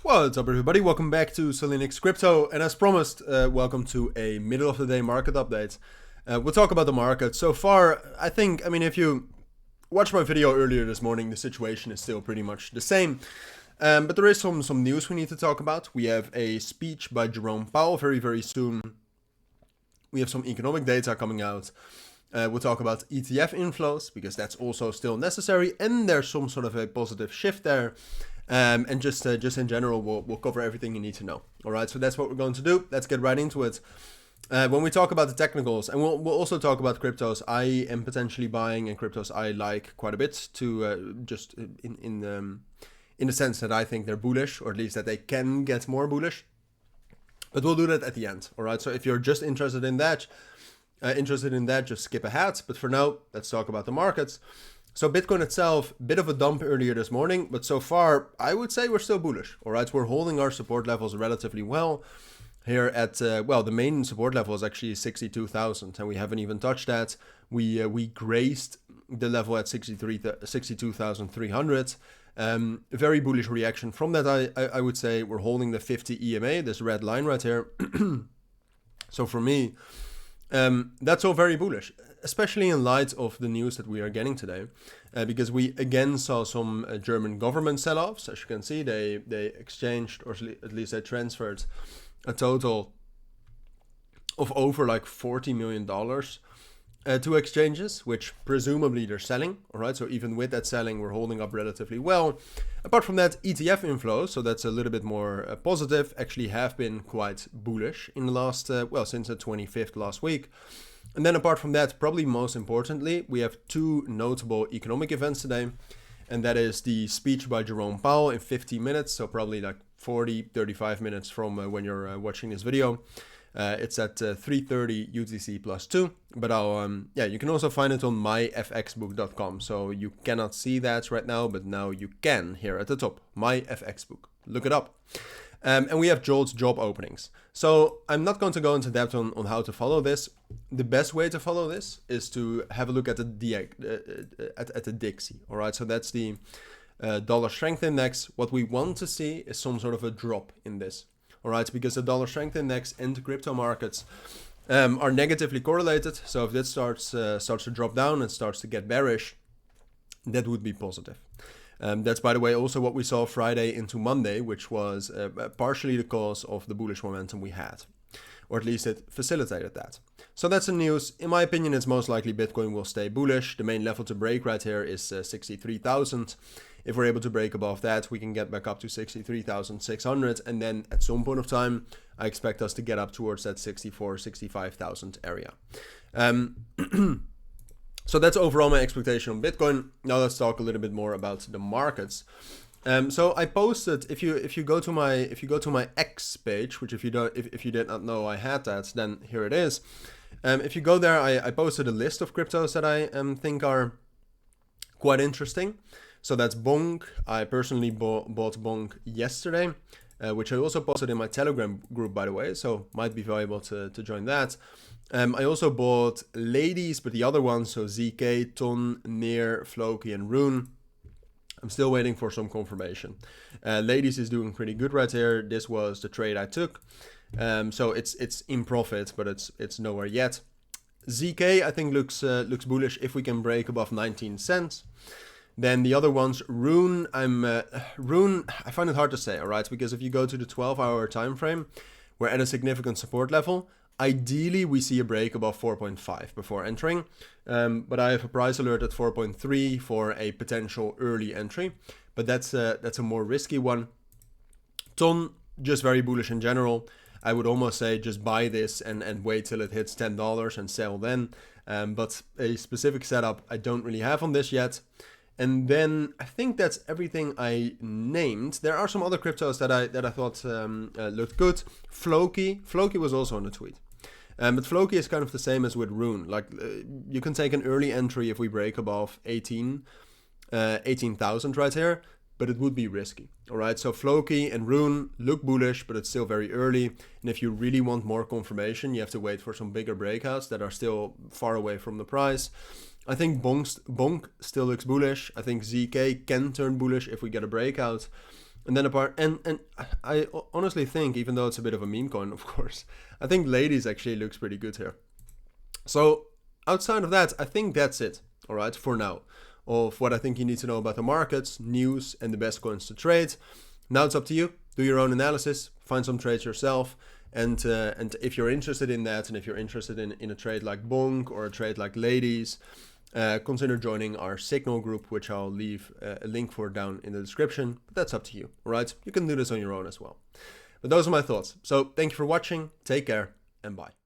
What's up, everybody? Welcome back to Cilinix Crypto, and as promised, welcome to a middle of the day market update. We'll talk about the market. So far, I mean, if you watched my video earlier this morning, the situation is still pretty much the same. But there is some news we need to talk about. We have a speech by Jerome Powell very soon. We have some economic data coming out. We'll talk about ETF inflows, because that's also still necessary, and there's some sort of a positive shift there. And just in general, we'll cover everything you need to know. All right, so that's what we're going to do. Let's get right into it. When we talk about the technicals, and we'll also talk about cryptos I am potentially buying and cryptos I like quite a bit, to just in the sense that I think they're bullish, or at least that they can get more bullish. But we'll do that at the end. All right, so if you're just interested in that, just skip ahead. But for now, let's talk about the markets. So Bitcoin itself, bit of a dump earlier this morning, but so far I would say we're still bullish. All right, we're holding our support levels relatively well here at the main support level is actually 62,000, and we haven't even touched that. We grazed the level at 62,300. Very bullish reaction from that. I would say we're holding the 50 EMA, this red line right here. So for me, that's all very bullish, especially in light of the news that we are getting today, because we again saw some German government sell-offs. As you can see, they exchanged, or at least they transferred, a total of over like $40 million to exchanges, which presumably they're selling. All right, so even with that selling, we're holding up relatively well. Apart from that, ETF inflows, so that's a little bit more positive, actually have been quite bullish in the last, since the 25th last week. And then apart from that, probably most importantly, we have two notable economic events today. And that is the speech by Jerome Powell in 50 minutes, so probably like 35 minutes from when you're watching this video. It's at 3:30 UTC plus 2, but you can also find it on myfxbook.com. So you cannot see that right now, but now you can here at the top, myfxbook. Look it up. And we have Jolt's job openings. So I'm not going to go into depth on how to follow this. The best way to follow this is to have a look at the Dixie. All right, so that's the dollar strength index. What we want to see is some sort of a drop in this. All right, because the dollar strength index and the crypto markets are negatively correlated. So if this starts to drop down and starts to get bearish, that would be positive. That's, by the way, also what we saw Friday into Monday, which was partially the cause of the bullish momentum we had, or at least it facilitated that. So that's the news. In my opinion, it's most likely Bitcoin will stay bullish. The main level to break right here is 63,000. If we're able to break above that, we can get back up to 63,600. And then at some point of time, I expect us to get up towards that 65,000 area. So that's overall my expectation on Bitcoin. Now let's talk a little bit more about the markets. So I posted, if you go to my X page, which if you did not know I had that, then here it is. If you go there, I posted a list of cryptos that I think are quite interesting. So that's Bonk. I personally bought Bonk yesterday, which I also posted in my Telegram group, by the way. So might be valuable to join that. I also bought Ladies, but the other ones, so ZK, Ton, Near, Floki, and Rune. I'm still waiting for some confirmation. Ladies is doing pretty good right here. This was the trade I took. So it's in profit, but it's nowhere yet. ZK I think looks bullish if we can break above 19 cents. Then the other ones, Rune, Rune, I find it hard to say, all right? Because if you go to the 12-hour time frame, we're at a significant support level. Ideally, we see a break above 4.5 before entering, but I have a price alert at 4.3 for a potential early entry, but that's a more risky one. Ton, just very bullish in general. I would almost say just buy this and wait till it hits $10 and sell then, but a specific setup I don't really have on this yet. And then I think that's everything I named. There are some other cryptos that I thought looked good. Floki was also on the tweet. But Floki is kind of the same as with Rune. Like you can take an early entry if we break above 18,000 right here, but it would be risky. All right, so Floki and Rune look bullish, but it's still very early. And if you really want more confirmation, you have to wait for some bigger breakouts that are still far away from the price. I think Bonk still looks bullish. I think ZK can turn bullish if we get a breakout. And then apart, and I honestly think, even though it's a bit of a meme coin, of course, I think ladies actually looks pretty good here. So outside of that, I think that's it, all right, for now, of what I think you need to know about the markets, news, and the best coins to trade. Now it's up to you. Do your own analysis, find some trades yourself, and if you're interested in that, and if you're interested in a trade like Bonk or a trade like Ladies, consider joining our Signal group, which I'll leave a link for down in the description. But that's up to you, all right? You can do this on your own as well. But those are my thoughts. So thank you for watching. Take care and bye.